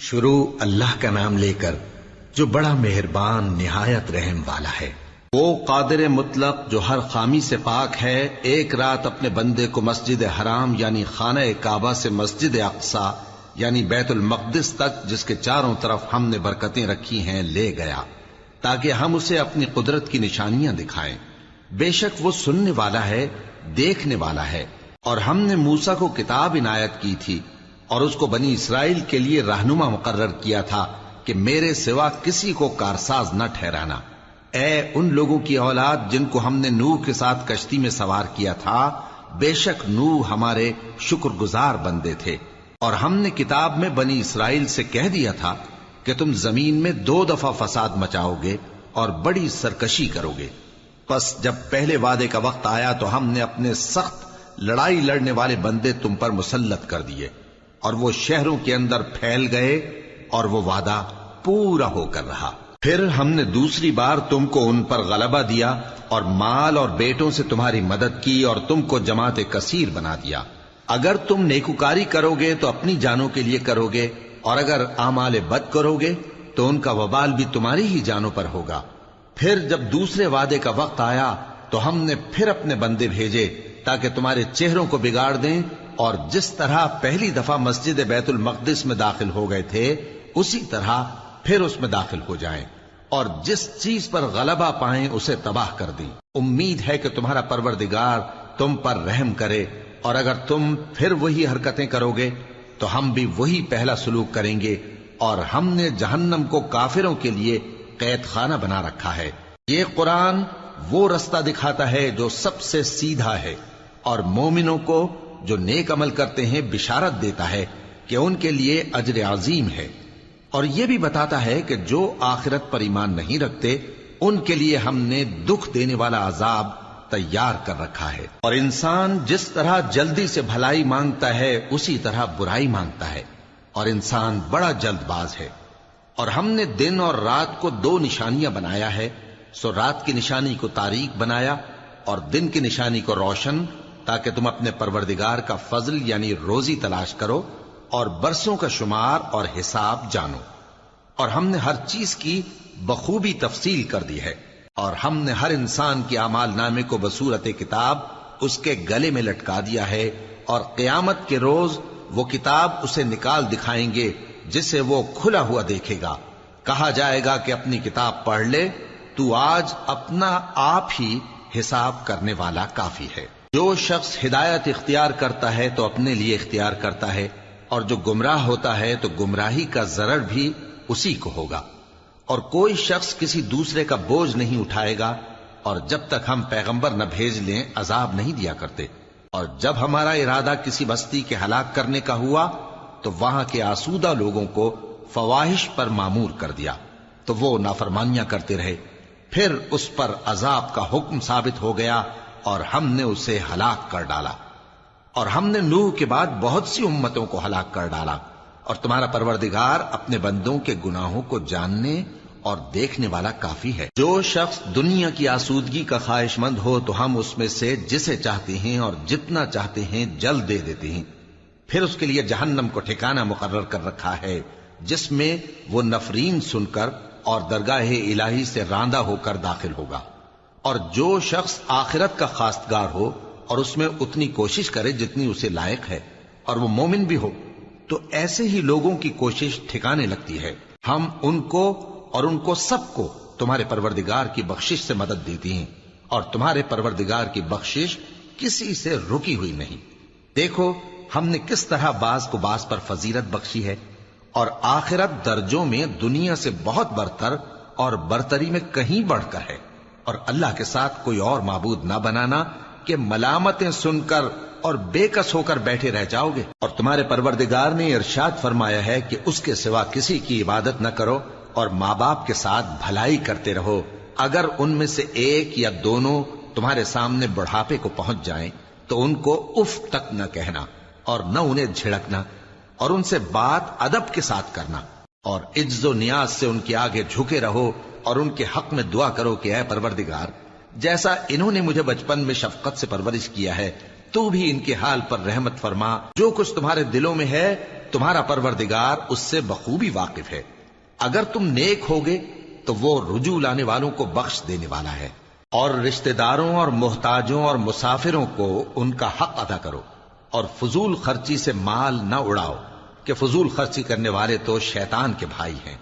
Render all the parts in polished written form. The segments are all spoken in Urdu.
شروع اللہ کا نام لے کر جو بڑا مہربان نہایت رحم والا ہے۔ وہ قادر مطلق جو ہر خامی سے پاک ہے، ایک رات اپنے بندے کو مسجد حرام یعنی خانہ کعبہ سے مسجد اقصی یعنی بیت المقدس تک، جس کے چاروں طرف ہم نے برکتیں رکھی ہیں، لے گیا تاکہ ہم اسے اپنی قدرت کی نشانیاں دکھائیں۔ بے شک وہ سننے والا ہے، دیکھنے والا ہے۔ اور ہم نے موسیٰ کو کتاب عنایت کی تھی اور اس کو بنی اسرائیل کے لیے رہنما مقرر کیا تھا کہ میرے سوا کسی کو کارساز نہ ٹھہرانا۔ اے ان لوگوں کی اولاد جن کو ہم نے نوح کے ساتھ کشتی میں سوار کیا تھا، بے شک نوح ہمارے شکر گزار بندے تھے۔ اور ہم نے کتاب میں بنی اسرائیل سے کہہ دیا تھا کہ تم زمین میں 2 دفعہ فساد مچاؤ گے اور بڑی سرکشی کرو گے۔ پس جب پہلے وعدے کا وقت آیا تو ہم نے اپنے سخت لڑائی لڑنے والے بندے تم پر مسلط کر دیے، اور وہ شہروں کے اندر پھیل گئے، اور وہ وعدہ پورا ہو کر رہا۔ پھر ہم نے دوسری بار تم کو ان پر غلبہ دیا اور مال اور بیٹوں سے تمہاری مدد کی اور تم کو جماعت کثیر بنا دیا۔ اگر تم نیکوکاری کرو گے تو اپنی جانوں کے لیے کرو گے، اور اگر اعمال بد کرو گے تو ان کا وبال بھی تمہاری ہی جانوں پر ہوگا۔ پھر جب دوسرے وعدے کا وقت آیا تو ہم نے پھر اپنے بندے بھیجے تاکہ تمہارے چہروں کو بگاڑ دیں، اور جس طرح پہلی دفعہ مسجد بیت المقدس میں داخل ہو گئے تھے اسی طرح پھر اس میں داخل ہو جائیں، اور جس چیز پر غلبہ پائیں اسے تباہ کر دیں۔ امید ہے کہ تمہارا پروردگار تم پر رحم کرے، اور اگر تم پھر وہی حرکتیں کرو گے تو ہم بھی وہی پہلا سلوک کریں گے، اور ہم نے جہنم کو کافروں کے لیے قید خانہ بنا رکھا ہے۔ یہ قرآن وہ رستہ دکھاتا ہے جو سب سے سیدھا ہے، اور مومنوں کو جو نیک عمل کرتے ہیں بشارت دیتا ہے کہ ان کے لیے اجر عظیم ہے، اور یہ بھی بتاتا ہے کہ جو آخرت پر ایمان نہیں رکھتے ان کے لیے ہم نے دکھ دینے والا عذاب تیار کر رکھا ہے۔ اور انسان جس طرح جلدی سے بھلائی مانگتا ہے اسی طرح برائی مانگتا ہے، اور انسان بڑا جلد باز ہے۔ اور ہم نے دن اور رات کو 2 نشانیاں بنایا ہے، سو رات کی نشانی کو تاریک بنایا اور دن کی نشانی کو روشن، تاکہ تم اپنے پروردگار کا فضل یعنی روزی تلاش کرو اور برسوں کا شمار اور حساب جانو۔ اور ہم نے ہر چیز کی بخوبی تفصیل کر دی ہے، اور ہم نے ہر انسان کے اعمال نامے کو بصورت کتاب اس کے گلے میں لٹکا دیا ہے، اور قیامت کے روز وہ کتاب اسے نکال دکھائیں گے جسے وہ کھلا ہوا دیکھے گا۔ کہا جائے گا کہ اپنی کتاب پڑھ لے، تو آج اپنا آپ ہی حساب کرنے والا کافی ہے۔ جو شخص ہدایت اختیار کرتا ہے تو اپنے لیے اختیار کرتا ہے، اور جو گمراہ ہوتا ہے تو گمراہی کا ضرر بھی اسی کو ہوگا۔ اور کوئی شخص کسی دوسرے کا بوجھ نہیں اٹھائے گا، اور جب تک ہم پیغمبر نہ بھیج لیں عذاب نہیں دیا کرتے۔ اور جب ہمارا ارادہ کسی بستی کے ہلاک کرنے کا ہوا تو وہاں کے آسودہ لوگوں کو فواحش پر مامور کر دیا، تو وہ نافرمانیاں کرتے رہے۔ پھر اس پر عذاب کا حکم ثابت ہو گیا اور ہم نے اسے ہلاک کر ڈالا۔ اور ہم نے نوح کے بعد بہت سی امتوں کو ہلاک کر ڈالا، اور تمہارا پروردگار اپنے بندوں کے گناہوں کو جاننے اور دیکھنے والا کافی ہے۔ جو شخص دنیا کی آسودگی کا خواہش مند ہو تو ہم اس میں سے جسے چاہتے ہیں اور جتنا چاہتے ہیں جلد دے دیتے ہیں۔ پھر اس کے لیے جہنم کو ٹھکانہ مقرر کر رکھا ہے، جس میں وہ نفرین سن کر اور درگاہ الہی سے راندہ ہو کر داخل ہوگا۔ اور جو شخص آخرت کا خواستگار ہو اور اس میں اتنی کوشش کرے جتنی اسے لائق ہے، اور وہ مومن بھی ہو، تو ایسے ہی لوگوں کی کوشش ٹھکانے لگتی ہے۔ ہم ان کو اور ان کو سب کو تمہارے پروردگار کی بخشش سے مدد دیتی ہیں، اور تمہارے پروردگار کی بخشش کسی سے رکی ہوئی نہیں۔ دیکھو ہم نے کس طرح بعض کو بعض پر فضیلت بخشی ہے، اور آخرت درجوں میں دنیا سے بہت برتر اور برتری میں کہیں بڑھ کر ہے۔ اور اللہ کے ساتھ کوئی اور معبود نہ بنانا کہ ملامتیں سن کر اور بے کس ہو کر بیٹھے رہ جاؤ گے۔ اور تمہارے پروردگار نے ارشاد فرمایا ہے کہ اس کے سوا کسی کی عبادت نہ کرو، اور ماں باپ کے ساتھ بھلائی کرتے رہو۔ اگر ان میں سے ایک یا دونوں تمہارے سامنے بڑھاپے کو پہنچ جائیں تو ان کو اف تک نہ کہنا، اور نہ انہیں جھڑکنا، اور ان سے بات ادب کے ساتھ کرنا، اور عجز و نیاز سے ان کے آگے جھکے رہو، اور ان کے حق میں دعا کرو کہ اے پروردگار، جیسا انہوں نے مجھے بچپن میں شفقت سے پرورش کیا ہے، تو بھی ان کے حال پر رحمت فرما۔ جو کچھ تمہارے دلوں میں ہے تمہارا پروردگار اس سے بخوبی واقف ہے۔ اگر تم نیک ہوگے تو وہ رجوع لانے والوں کو بخش دینے والا ہے۔ اور رشتہ داروں اور محتاجوں اور مسافروں کو ان کا حق ادا کرو، اور فضول خرچی سے مال نہ اڑاؤ، کہ فضول خرچی کرنے والے تو شیطان کے بھائی ہیں،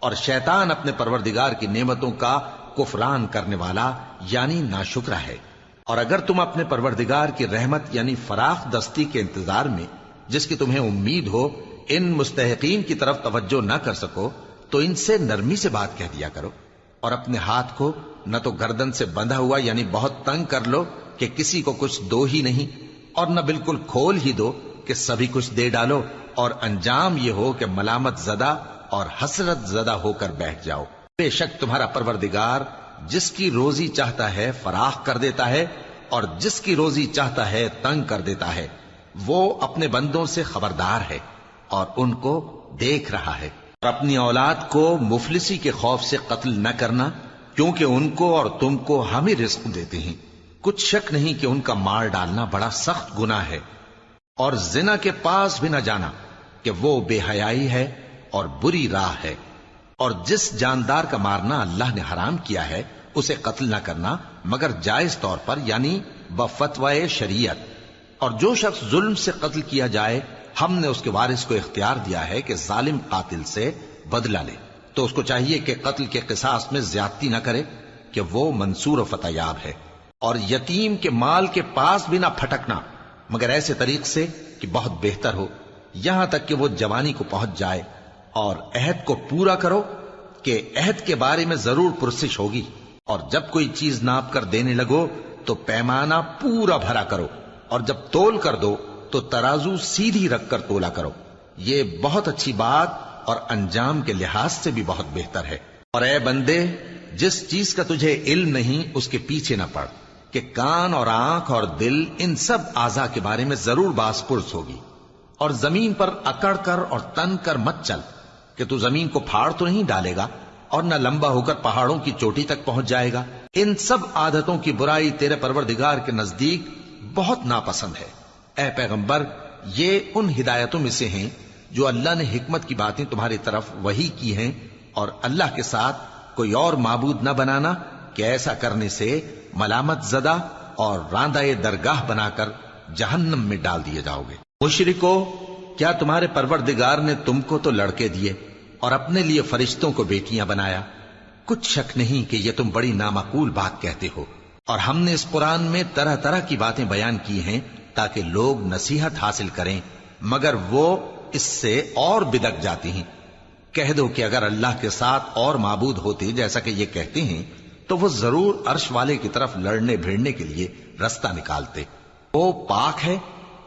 اور شیطان اپنے پروردگار کی نعمتوں کا کفران کرنے والا یعنی ناشکرا ہے۔ اور اگر تم اپنے پروردگار کی رحمت یعنی فراخ دستی کے انتظار میں، جس کی تمہیں امید ہو، ان مستحقین کی طرف توجہ نہ کر سکو تو ان سے نرمی سے بات کہہ دیا کرو، اور اپنے ہاتھ کو نہ تو گردن سے بندھا ہوا یعنی بہت تنگ کر لو کہ کسی کو کچھ دو ہی نہیں، اور نہ بالکل کھول ہی دو کہ سبھی کچھ دے ڈالو، اور انجام یہ ہو کہ ملامت زدہ اور حسرت زدہ ہو کر بیٹھ جاؤ۔ بے شک تمہارا پروردگار جس کی روزی چاہتا ہے فراخ کر دیتا ہے، اور جس کی روزی چاہتا ہے تنگ کر دیتا ہے۔ وہ اپنے بندوں سے خبردار ہے اور ان کو دیکھ رہا ہے۔ اور اپنی اولاد کو مفلسی کے خوف سے قتل نہ کرنا، کیونکہ ان کو اور تم کو ہم ہی رزق دیتے ہیں۔ کچھ شک نہیں کہ ان کا مار ڈالنا بڑا سخت گناہ ہے۔ اور زنا کے پاس بھی نہ جانا، کہ وہ بے حیائی ہے اور بری راہ ہے۔ اور جس جاندار کا مارنا اللہ نے حرام کیا ہے اسے قتل نہ کرنا مگر جائز طور پر یعنی بفتوائے شریعت۔ اور جو شخص ظلم سے قتل کیا جائے ہم نے اس کے وارث کو اختیار دیا ہے کہ ظالم قاتل سے بدلہ لے، تو اس کو چاہیے کہ قتل کے قصاص میں زیادتی نہ کرے، کہ وہ منصور و فتح یاب ہے۔ اور یتیم کے مال کے پاس بھی نہ پھٹکنا مگر ایسے طریق سے کہ بہت بہتر ہو، یہاں تک کہ وہ جوانی کو پہنچ جائے۔ اور عہد کو پورا کرو کہ عہد کے بارے میں ضرور پرسش ہوگی، اور جب کوئی چیز ناپ کر دینے لگو تو پیمانہ پورا بھرا کرو، اور جب تول کر دو تو ترازو سیدھی رکھ کر تولا کرو، یہ بہت اچھی بات اور انجام کے لحاظ سے بھی بہت بہتر ہے۔ اور اے بندے، جس چیز کا تجھے علم نہیں اس کے پیچھے نہ پڑ، کہ کان اور آنکھ اور دل ان سب اعضاء کے بارے میں ضرور باز پرس ہوگی۔ اور زمین پر اکڑ کر اور تن کر مت چل، کہ تو زمین کو پھاڑ تو نہیں ڈالے گا اور نہ لمبا ہو کر پہاڑوں کی چوٹی تک پہنچ جائے گا۔ ان سب عادتوں کی برائی تیرے پروردگار کے نزدیک بہت ناپسند ہے۔ اے پیغمبر، یہ ان ہدایتوں میں سے ہیں جو اللہ نے حکمت کی باتیں تمہاری طرف وحی کی ہیں، اور اللہ کے ساتھ کوئی اور معبود نہ بنانا، کہ ایسا کرنے سے ملامت زدہ اور راندہ درگاہ بنا کر جہنم میں ڈال دیے جاؤ گے۔ مشرکو، کیا تمہارے پروردگار نے تم کو تو لڑکے دیے اور اپنے لیے فرشتوں کو بیٹیاں بنایا؟ کچھ شک نہیں کہ یہ تم بڑی نامعقول بات کہتے ہو، اور ہم نے اس قرآن میں طرح طرح کی باتیں بیان کی ہیں تاکہ لوگ نصیحت حاصل کریں، مگر وہ اس سے اور بدک جاتی ہیں۔ کہہ دو کہ اگر اللہ کے ساتھ اور معبود ہوتے جیسا کہ یہ کہتے ہیں تو وہ ضرور عرش والے کی طرف لڑنے بھیڑنے کے لیے رستہ نکالتے۔ وہ پاک ہے،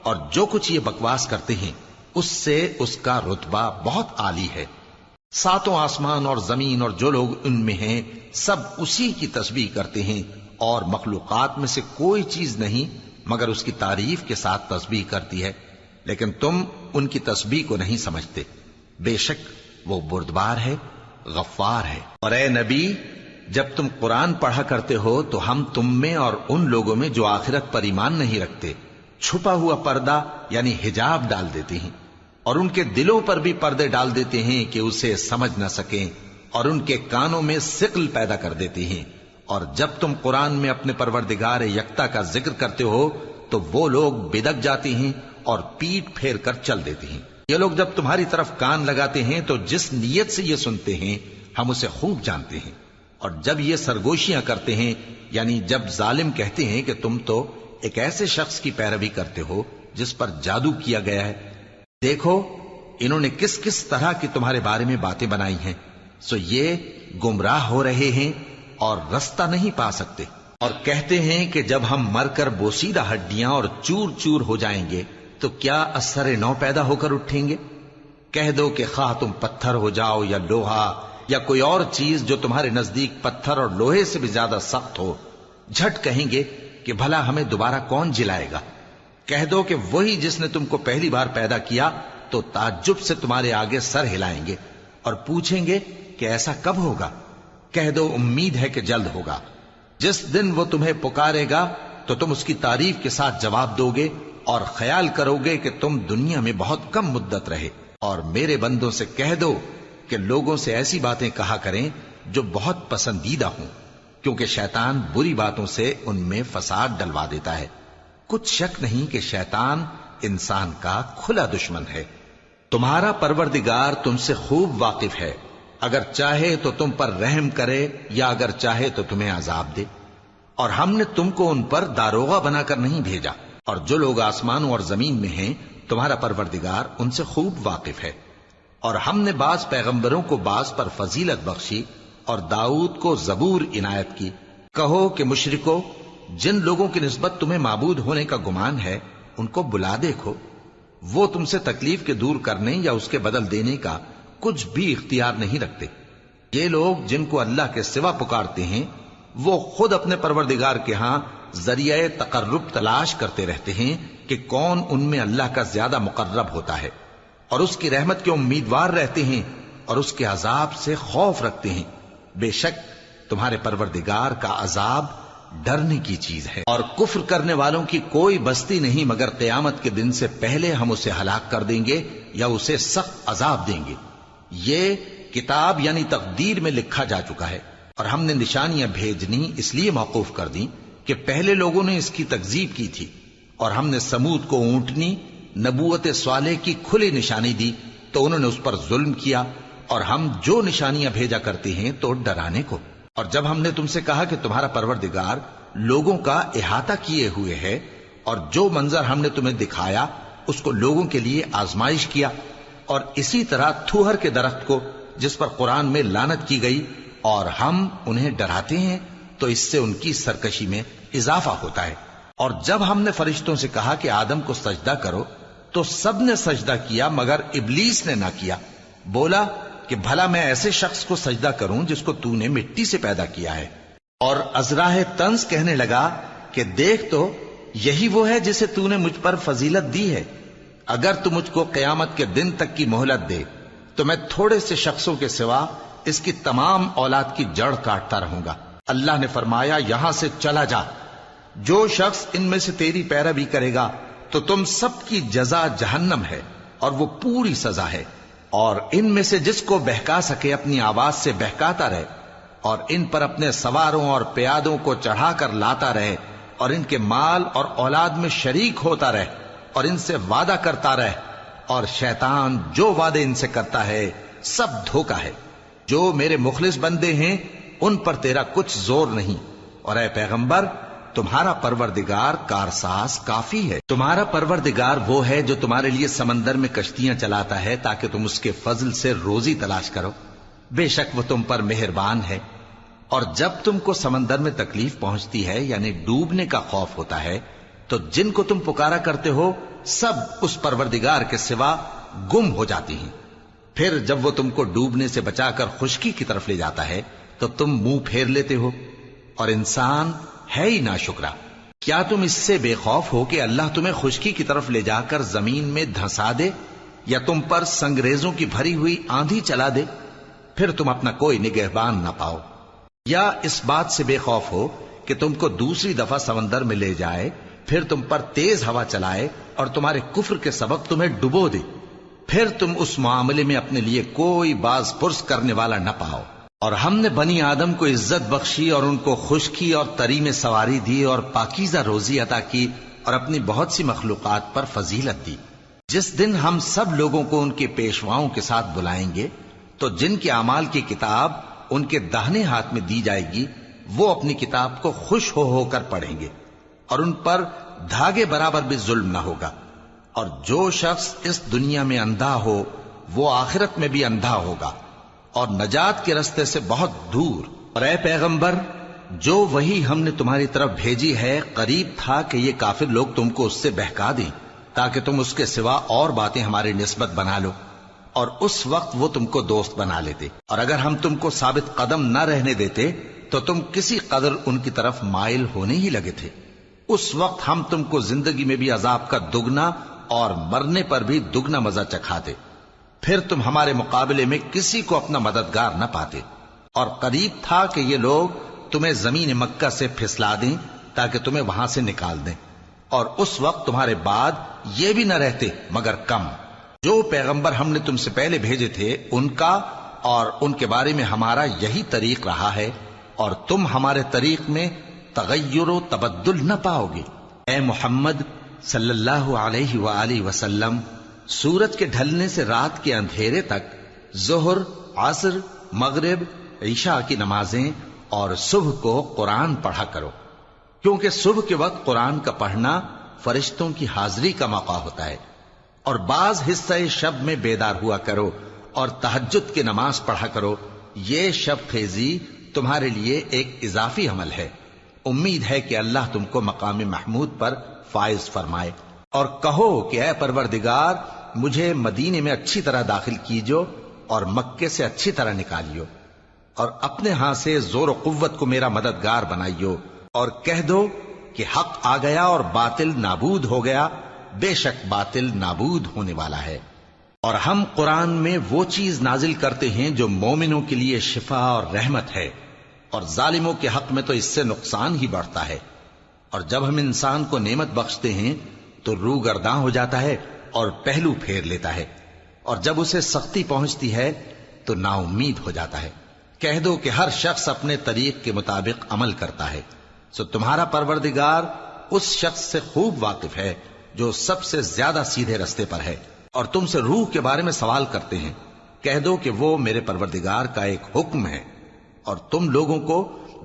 اور جو کچھ یہ بکواس کرتے ہیں اس سے اس کا رتبہ بہت عالی ہے۔ ساتوں آسمان اور زمین اور جو لوگ ان میں ہیں سب اسی کی تسبیح کرتے ہیں، اور مخلوقات میں سے کوئی چیز نہیں مگر اس کی تعریف کے ساتھ تسبیح کرتی ہے، لیکن تم ان کی تسبیح کو نہیں سمجھتے۔ بے شک وہ بردبار ہے، غفار ہے۔ اور اے نبی، جب تم قرآن پڑھا کرتے ہو تو ہم تم میں اور ان لوگوں میں جو آخرت پر ایمان نہیں رکھتے چھپا ہوا پردہ یعنی حجاب ڈال دیتے ہیں، اور ان کے دلوں پر بھی پردے ڈال دیتے ہیں کہ اسے سمجھ نہ سکیں، اور ان کے کانوں میں ثقل پیدا کر دیتے ہیں۔ اور جب تم قرآن میں اپنے پروردگار یکتا کا ذکر کرتے ہو تو وہ لوگ بدک جاتے ہیں اور پیٹ پھیر کر چل دیتے ہیں۔ یہ لوگ جب تمہاری طرف کان لگاتے ہیں تو جس نیت سے یہ سنتے ہیں ہم اسے خوب جانتے ہیں، اور جب یہ سرگوشیاں کرتے ہیں یعنی جب ظالم کہتے ہیں کہ تم تو ایک ایسے شخص کی پیروی کرتے ہو جس پر جادو کیا گیا ہے، دیکھو انہوں نے کس کس طرح کی تمہارے بارے میں باتیں بنائی ہیں، سو یہ گمراہ ہو رہے ہیں اور رستہ نہیں پا سکتے۔ اور کہتے ہیں کہ جب ہم مر کر بوسیدہ ہڈیاں اور چور چور ہو جائیں گے تو کیا اثر نو پیدا ہو کر اٹھیں گے؟ کہہ دو کہ خواہ تم پتھر ہو جاؤ یا لوہا یا کوئی اور چیز جو تمہارے نزدیک پتھر اور لوہے سے بھی زیادہ سخت ہو، جھٹ کہیں گے کہ بھلا ہمیں دوبارہ کون جلائے گا؟ کہہ دو کہ وہی جس نے تم کو پہلی بار پیدا کیا تو تعجب سے تمہارے آگے سر ہلائیں گے اور پوچھیں گے کہ ایسا کب ہوگا؟ کہہ دو امید ہے کہ جلد ہوگا۔ جس دن وہ تمہیں پکارے گا تو تم اس کی تعریف کے ساتھ جواب دو گے اور خیال کرو گے کہ تم دنیا میں بہت کم مدت رہے، اور میرے بندوں سے کہہ دو کہ لوگوں سے ایسی باتیں کہا کریں جو بہت پسندیدہ ہوں، کیونکہ شیطان بری باتوں سے ان میں فساد ڈلوا دیتا ہے۔ کچھ شک نہیں کہ شیطان انسان کا کھلا دشمن ہے۔ تمہارا پروردگار تم سے خوب واقف ہے، اگر چاہے تو تم پر رحم کرے یا اگر چاہے تو تمہیں عذاب دے۔ اور ہم نے تم کو ان پر داروغہ بنا کر نہیں بھیجا، اور جو لوگ آسمانوں اور زمین میں ہیں تمہارا پروردگار ان سے خوب واقف ہے۔ اور ہم نے بعض پیغمبروں کو بعض پر فضیلت بخشی اور داؤد کو زبور عنایت کی۔ کہو کہ مشرکو، جن لوگوں کی نسبت تمہیں معبود ہونے کا گمان ہے ان کو بلا دیکھو، وہ تم سے تکلیف کے دور کرنے یا اس کے بدل دینے کا کچھ بھی اختیار نہیں رکھتے۔ یہ لوگ جن کو اللہ کے سوا پکارتے ہیں وہ خود اپنے پروردگار کے ہاں ذریعہ تقرب تلاش کرتے رہتے ہیں کہ کون ان میں اللہ کا زیادہ مقرب ہوتا ہے، اور اس کی رحمت کے امیدوار رہتے ہیں اور اس کے عذاب سے خوف رکھتے ہیں۔ بے شک تمہارے پروردگار کا عذاب ڈرنے کی چیز ہے، اور کفر کرنے والوں کی کوئی بستی نہیں مگر قیامت کے دن سے پہلے ہم اسے ہلاک کر دیں گے یا اسے سخت عذاب دیں گے۔ یہ کتاب یعنی تقدیر میں لکھا جا چکا ہے، اور ہم نے نشانیاں بھیجنی اس لیے موقوف کر دیں کہ پہلے لوگوں نے اس کی تکذیب کی تھی، اور ہم نے سمود کو اونٹنی نبوت صالح کی کھلی نشانی دی تو انہوں نے اس پر ظلم کیا، اور ہم جو نشانیاں بھیجا کرتے ہیں تو ڈرانے کو۔ اور جب ہم نے تم سے کہا کہ تمہارا پروردگار لوگوں کا احاطہ کیے ہوئے ہے، اور جو منظر ہم نے تمہیں دکھایا اس کو لوگوں کے لیے آزمائش کیا، اور اسی طرح تھوہر کے درخت کو جس پر قرآن میں لعنت کی گئی، اور ہم انہیں ڈراتے ہیں تو اس سے ان کی سرکشی میں اضافہ ہوتا ہے۔ اور جب ہم نے فرشتوں سے کہا کہ آدم کو سجدہ کرو تو سب نے سجدہ کیا مگر ابلیس نے نہ کیا، بولا کہ بھلا میں ایسے شخص کو سجدہ کروں جس کو تو نے مٹی سے پیدا کیا ہے۔ اور ازراہ طنز کہنے لگا کہ دیکھ تو یہی وہ ہے جسے تو نے مجھ پر فضیلت دی ہے، اگر تو مجھ کو قیامت کے دن تک کی مہلت دے تو میں تھوڑے سے شخصوں کے سوا اس کی تمام اولاد کی جڑ کاٹتا رہوں گا۔ اللہ نے فرمایا یہاں سے چلا جا، جو شخص ان میں سے تیری پیروی کرے گا تو تم سب کی جزا جہنم ہے، اور وہ پوری سزا ہے۔ اور ان میں سے جس کو بہکا سکے اپنی آواز سے بہکاتا رہے، اور ان پر اپنے سواروں اور پیادوں کو چڑھا کر لاتا رہے، اور ان کے مال اور اولاد میں شریک ہوتا رہے، اور ان سے وعدہ کرتا رہے، اور شیطان جو وعدے ان سے کرتا ہے سب دھوکا ہے۔ جو میرے مخلص بندے ہیں ان پر تیرا کچھ زور نہیں، اور اے پیغمبر تمہارا پروردگار کارساز کافی ہے۔ تمہارا پروردگار وہ ہے جو تمہارے لیے سمندر میں کشتیاں چلاتا ہے تاکہ تم اس کے فضل سے روزی تلاش کرو، بے شک وہ تم پر مہربان ہے۔ اور جب تم کو سمندر میں تکلیف پہنچتی ہے یعنی ڈوبنے کا خوف ہوتا ہے تو جن کو تم پکارا کرتے ہو سب اس پروردگار کے سوا گم ہو جاتی ہیں۔ پھر جب وہ تم کو ڈوبنے سے بچا کر خشکی کی طرف لے جاتا ہے تو تم منہ پھیر لیتے ہو، اور انسان ہے ہی ناشکرا۔ کیا تم اس سے بے خوف ہو کہ اللہ تمہیں خشکی کی طرف لے جا کر زمین میں دھنسا دے، یا تم پر سنگریزوں کی بھری ہوئی آندھی چلا دے، پھر تم اپنا کوئی نگہبان نہ پاؤ؟ یا اس بات سے بے خوف ہو کہ تم کو دوسری دفعہ سمندر میں لے جائے، پھر تم پر تیز ہوا چلائے اور تمہارے کفر کے سبب تمہیں ڈبو دے، پھر تم اس معاملے میں اپنے لیے کوئی باز پرس کرنے والا نہ پاؤ۔ اور ہم نے بنی آدم کو عزت بخشی اور ان کو خشکی اور تری میں سواری دی اور پاکیزہ روزی عطا کی اور اپنی بہت سی مخلوقات پر فضیلت دی۔ جس دن ہم سب لوگوں کو ان کے پیشواؤں کے ساتھ بلائیں گے تو جن کے اعمال کی کتاب ان کے داہنے ہاتھ میں دی جائے گی وہ اپنی کتاب کو خوش ہو کر پڑھیں گے، اور ان پر دھاگے برابر بھی ظلم نہ ہوگا۔ اور جو شخص اس دنیا میں اندھا ہو وہ آخرت میں بھی اندھا ہوگا اور نجات کے رستے سے بہت دور۔ اور اے پیغمبر جو وہی ہم نے تمہاری طرف بھیجی ہے قریب تھا کہ یہ کافر لوگ تم کو اس سے بہکا دیں تاکہ تم اس کے سوا اور باتیں ہماری نسبت بنا لو، اور اس وقت وہ تم کو دوست بنا لیتے۔ اور اگر ہم تم کو ثابت قدم نہ رہنے دیتے تو تم کسی قدر ان کی طرف مائل ہونے ہی لگے تھے۔ اس وقت ہم تم کو زندگی میں بھی عذاب کا دگنا اور مرنے پر بھی دگنا مزہ چکھاتے، پھر تم ہمارے مقابلے میں کسی کو اپنا مددگار نہ پاتے۔ اور قریب تھا کہ یہ لوگ تمہیں زمین مکہ سے پھسلا دیں تاکہ تمہیں وہاں سے نکال دیں، اور اس وقت تمہارے بعد یہ بھی نہ رہتے مگر کم۔ جو پیغمبر ہم نے تم سے پہلے بھیجے تھے ان کا اور ان کے بارے میں ہمارا یہی طریق رہا ہے، اور تم ہمارے طریق میں تغیر و تبدل نہ پاؤ گے۔ اے محمد صلی اللہ علیہ وآلہ وسلم، سورج کے ڈھلنے سے رات کے اندھیرے تک ظہر، عصر، مغرب، عشاء کی نمازیں اور صبح کو قرآن پڑھا کرو، کیونکہ صبح کے وقت قرآن کا پڑھنا فرشتوں کی حاضری کا موقع ہوتا ہے، اور بعض حصہ شب میں بیدار ہوا کرو اور تہجد کی نماز پڑھا کرو۔ یہ شب خیزی تمہارے لیے ایک اضافی عمل ہے۔ امید ہے کہ اللہ تم کو مقام محمود پر فائز فرمائے۔ اور کہو کہ اے پروردگار، مجھے مدینے میں اچھی طرح داخل کیجو اور مکے سے اچھی طرح نکالیو، اور اپنے ہاں سے زور و قوت کو میرا مددگار بنائیو، اور کہہ دو کہ حق آ گیا اور باطل نابود ہو گیا، بے شک باطل نابود ہونے والا ہے۔ اور ہم قرآن میں وہ چیز نازل کرتے ہیں جو مومنوں کے لیے شفا اور رحمت ہے، اور ظالموں کے حق میں تو اس سے نقصان ہی بڑھتا ہے۔ اور جب ہم انسان کو نعمت بخشتے ہیں تو روح گرداں ہو جاتا ہے اور پہلو پھیر لیتا ہے، اور جب اسے سختی پہنچتی ہے تو نا امید ہو جاتا ہے۔ کہہ دو کہ ہر شخص اپنے طریق کے مطابق عمل کرتا ہے، سو تمہارا پروردگار اس شخص سے خوب واقف ہے جو سب سے زیادہ سیدھے رستے پر ہے۔ اور تم سے روح کے بارے میں سوال کرتے ہیں، کہہ دو کہ وہ میرے پروردگار کا ایک حکم ہے، اور تم لوگوں کو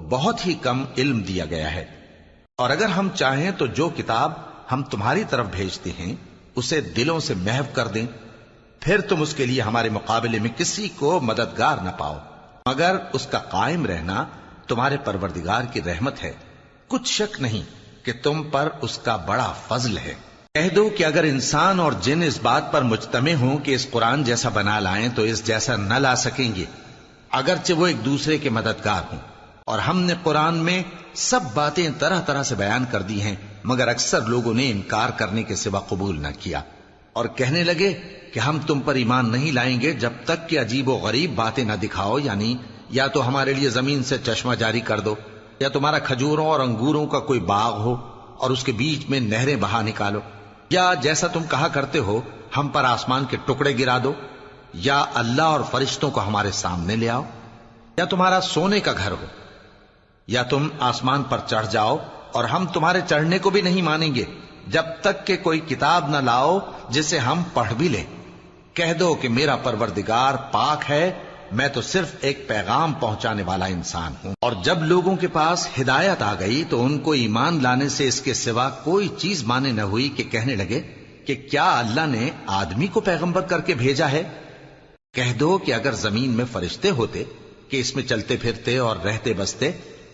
بہت ہی کم علم دیا گیا ہے۔ اور اگر ہم چاہیں تو جو کتاب ہم تمہاری طرف بھیجتے ہیں اسے دلوں سے محو کر دیں، پھر تم اس کے لیے ہمارے مقابلے میں کسی کو مددگار نہ پاؤ، مگر اس کا قائم رہنا تمہارے پروردگار کی رحمت ہے، کچھ شک نہیں کہ تم پر اس کا بڑا فضل ہے۔ کہہ دو کہ اگر انسان اور جن اس بات پر مجتمع ہوں کہ اس قرآن جیسا بنا لائیں تو اس جیسا نہ لا سکیں گے، اگرچہ وہ ایک دوسرے کے مددگار ہوں۔ اور ہم نے قرآن میں سب باتیں طرح طرح سے بیان کر دی ہیں، مگر اکثر لوگوں نے انکار کرنے کے سوا قبول نہ کیا، اور کہنے لگے کہ ہم تم پر ایمان نہیں لائیں گے جب تک کہ عجیب و غریب باتیں نہ دکھاؤ، یعنی یا تو ہمارے لیے زمین سے چشمہ جاری کر دو، یا تمہارا کھجوروں اور انگوروں کا کوئی باغ ہو اور اس کے بیچ میں نہریں بہا نکالو، یا جیسا تم کہا کرتے ہو ہم پر آسمان کے ٹکڑے گرا دو، یا اللہ اور فرشتوں کو ہمارے سامنے لے آؤ، یا تمہارا سونے کا گھر ہو، یا تم آسمان پر چڑھ جاؤ، اور ہم تمہارے چڑھنے کو بھی نہیں مانیں گے جب تک کہ کوئی کتاب نہ لاؤ جسے ہم پڑھ بھی لیں۔ کہہ دو کہ میرا پروردگار پاک ہے، میں تو صرف ایک پیغام پہنچانے والا انسان ہوں۔ اور جب لوگوں کے پاس ہدایت آ گئی تو ان کو ایمان لانے سے اس کے سوا کوئی چیز مانے نہ ہوئی کہ کہنے لگے کہ کیا اللہ نے آدمی کو پیغمبر کر کے بھیجا ہے؟ کہہ دو کہ اگر زمین میں فرشتے ہوتے کہ اس میں چلتے پھرتے اور رہتے بستے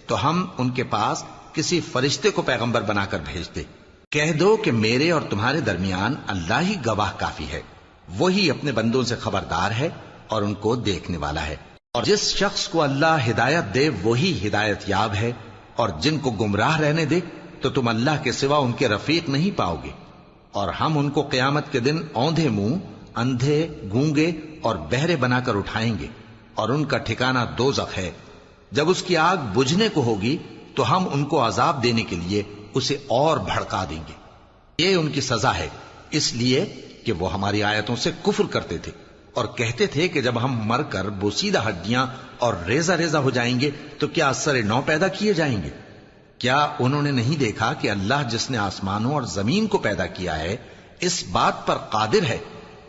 تو ہم ان کے پاس کسی فرشتے کو پیغمبر بنا کر بھیجتے۔ کہہ دو کہ میرے اور تمہارے درمیان اللہ ہی گواہ کافی ہے، وہی اپنے بندوں سے خبردار ہے اور ان کو دیکھنے والا ہے۔ اور جس شخص کو اللہ ہدایت دے وہی ہدایت یاب ہے، اور جن کو گمراہ رہنے دے تو تم اللہ کے سوا ان کے رفیق نہیں پاؤ گے۔ اور ہم ان کو قیامت کے دن اوندھے منہ، اندھے، گونگے اور بہرے بنا کر اٹھائیں گے، اور ان کا ٹھکانہ دوزخ ہے۔ جب اس کی آگ بجھنے کو ہوگی تو ہم ان کو عذاب دینے کے لیے اسے اور بھڑکا دیں گے۔ یہ ان کی سزا ہے، اس لیے کہ وہ ہماری آیتوں سے کفر کرتے تھے اور کہتے تھے کہ جب ہم مر کر بوسیدہ ہڈیاں اور ریزہ ریزہ ہو جائیں گے تو کیا اثر نو پیدا کیے جائیں گے؟ کیا انہوں نے نہیں دیکھا کہ اللہ جس نے آسمانوں اور زمین کو پیدا کیا ہے اس بات پر قادر ہے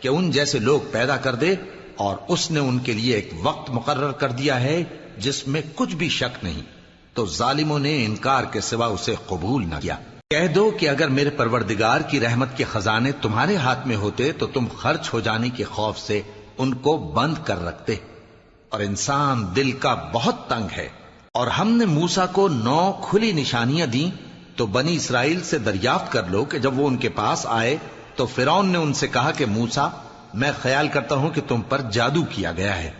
کہ ان جیسے لوگ پیدا کر دے، اور اس نے ان کے لیے ایک وقت مقرر کر دیا ہے جس میں کچھ بھی شک نہیں، تو ظالموں نے انکار کے سوا اسے قبول نہ کیا۔ کہہ دو کہ اگر میرے پروردگار کی رحمت کے خزانے تمہارے ہاتھ میں ہوتے تو تم خرچ ہو جانے کے خوف سے ان کو بند کر رکھتے، اور انسان دل کا بہت تنگ ہے۔ اور ہم نے موسیٰ کو 9 کھلی نشانیاں دیں تو بنی اسرائیل سے دریافت کر لو کہ جب وہ ان کے پاس آئے تو فرعون نے ان سے کہا کہ موسیٰ، میں خیال کرتا ہوں کہ تم پر جادو کیا گیا ہے۔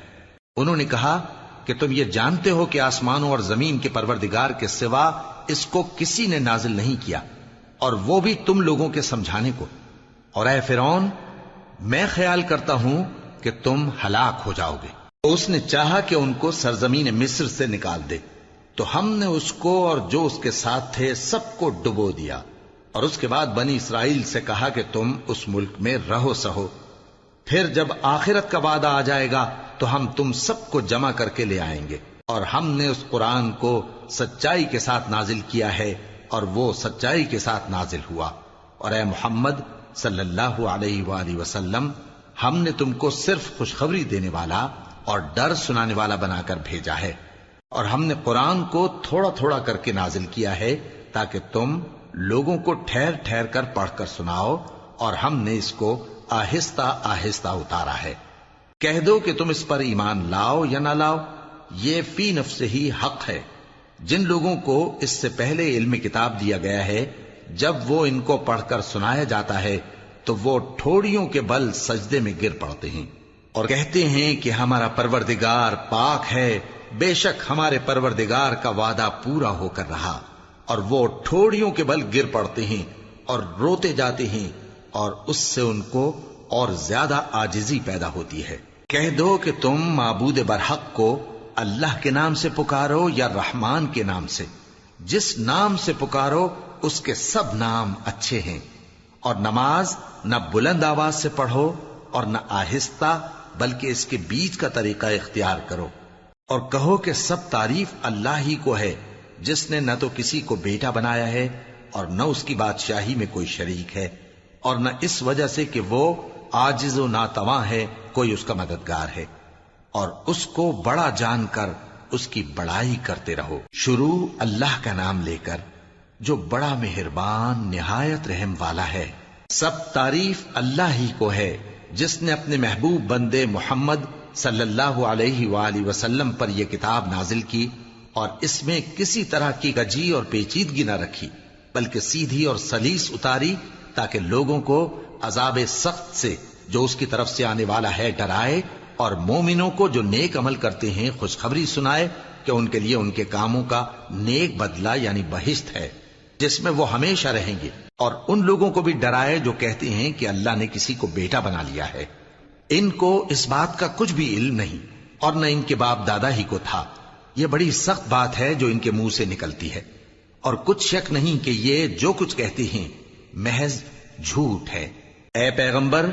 انہوں نے کہا کہ تم یہ جانتے ہو کہ آسمانوں اور زمین کے پروردگار کے سوا اس کو کسی نے نازل نہیں کیا، اور وہ بھی تم لوگوں کے سمجھانے کو۔ اور اے فرعون، میں خیال کرتا ہوں کہ تم ہلاک ہو جاؤ گے۔ تو اس نے چاہا کہ ان کو سرزمین مصر سے نکال دے، تو ہم نے اس کو اور جو اس کے ساتھ تھے سب کو ڈبو دیا، اور اس کے بعد بنی اسرائیل سے کہا کہ تم اس ملک میں رہو سہو، پھر جب آخرت کا وعدہ آ جائے گا تو ہم تم سب کو جمع کر کے لے آئیں گے، اور ہم نے اس قرآن کو سچائی کے ساتھ نازل کیا ہے اور وہ سچائی کے ساتھ نازل ہوا۔ اور اے محمد صلی اللہ علیہ وآلہ وسلم، ہم نے تم کو صرف خوشخبری دینے والا اور ڈر سنانے والا بنا کر بھیجا ہے، اور ہم نے قرآن کو تھوڑا تھوڑا کر کے نازل کیا ہے تاکہ تم لوگوں کو ٹھہر ٹھہر کر پڑھ کر سناؤ، اور ہم نے اس کو آہستہ آہستہ اتارا ہے۔ کہہ دو کہ تم اس پر ایمان لاؤ یا نہ لاؤ، یہ فی نفس ہی حق ہے۔ جن لوگوں کو اس سے پہلے علم کتاب دیا گیا ہے، جب وہ ان کو پڑھ کر سنایا جاتا ہے تو وہ ٹھوڑیوں کے بل سجدے میں گر پڑتے ہیں اور کہتے ہیں کہ ہمارا پروردگار پاک ہے، بے شک ہمارے پروردگار کا وعدہ پورا ہو کر رہا، اور وہ ٹھوڑیوں کے بل گر پڑتے ہیں اور روتے جاتے ہیں، اور اس سے ان کو اور زیادہ عاجزی پیدا ہوتی ہے۔ کہہ دو کہ تم معبود برحق کو اللہ کے نام سے پکارو یا رحمان کے نام سے، جس نام سے پکارو اس کے سب نام اچھے ہیں، اور نماز نہ بلند آواز سے پڑھو اور نہ آہستہ، بلکہ اس کے بیچ کا طریقہ اختیار کرو، اور کہو کہ سب تعریف اللہ ہی کو ہے، جس نے نہ تو کسی کو بیٹا بنایا ہے اور نہ اس کی بادشاہی میں کوئی شریک ہے، اور نہ اس وجہ سے کہ وہ عاجز و ناتواں ہے کوئی اس کا مددگار ہے، اور اس کو بڑا جان کر اس کی بڑائی کرتے رہو۔ شروع اللہ کا نام لے کر جو بڑا مہربان نہایت رحم والا ہے۔ سب تعریف اللہ ہی کو ہے جس نے اپنے محبوب بندے محمد صلی اللہ علیہ وآلہ وسلم پر یہ کتاب نازل کی، اور اس میں کسی طرح کی کجی اور پیچیدگی نہ رکھی، بلکہ سیدھی اور سلیس اتاری تاکہ لوگوں کو عذاب سخت سے جو اس کی طرف سے آنے والا ہے ڈرائے، اور مومنوں کو جو نیک عمل کرتے ہیں خوشخبری سنائے کہ ان کے لیے ان کے کاموں کا نیک بدلہ یعنی بہشت ہے جس میں وہ ہمیشہ رہیں گے، اور ان لوگوں کو بھی ڈرائے جو کہتے ہیں کہ اللہ نے کسی کو بیٹا بنا لیا ہے۔ ان کو اس بات کا کچھ بھی علم نہیں، اور نہ ان کے باپ دادا ہی کو تھا۔ یہ بڑی سخت بات ہے جو ان کے منہ سے نکلتی ہے، اور کچھ شک نہیں کہ یہ جو کچھ کہتے ہیں محض جھوٹ ہے۔ اے پیغمبر،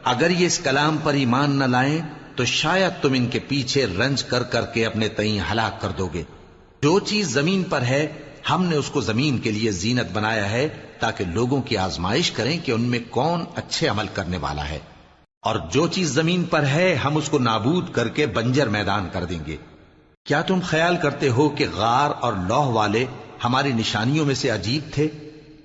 اگر یہ اس کلام پر ایمان نہ لائیں تو شاید تم ان کے پیچھے رنج کر کر کے اپنے تئیں ہلاک کر دو گے۔ جو چیز زمین پر ہے ہم نے اس کو زمین کے لیے زینت بنایا ہے تاکہ لوگوں کی آزمائش کریں کہ ان میں کون اچھے عمل کرنے والا ہے، اور جو چیز زمین پر ہے ہم اس کو نابود کر کے بنجر میدان کر دیں گے۔ کیا تم خیال کرتے ہو کہ غار اور لوح والے ہماری نشانیوں میں سے عجیب تھے؟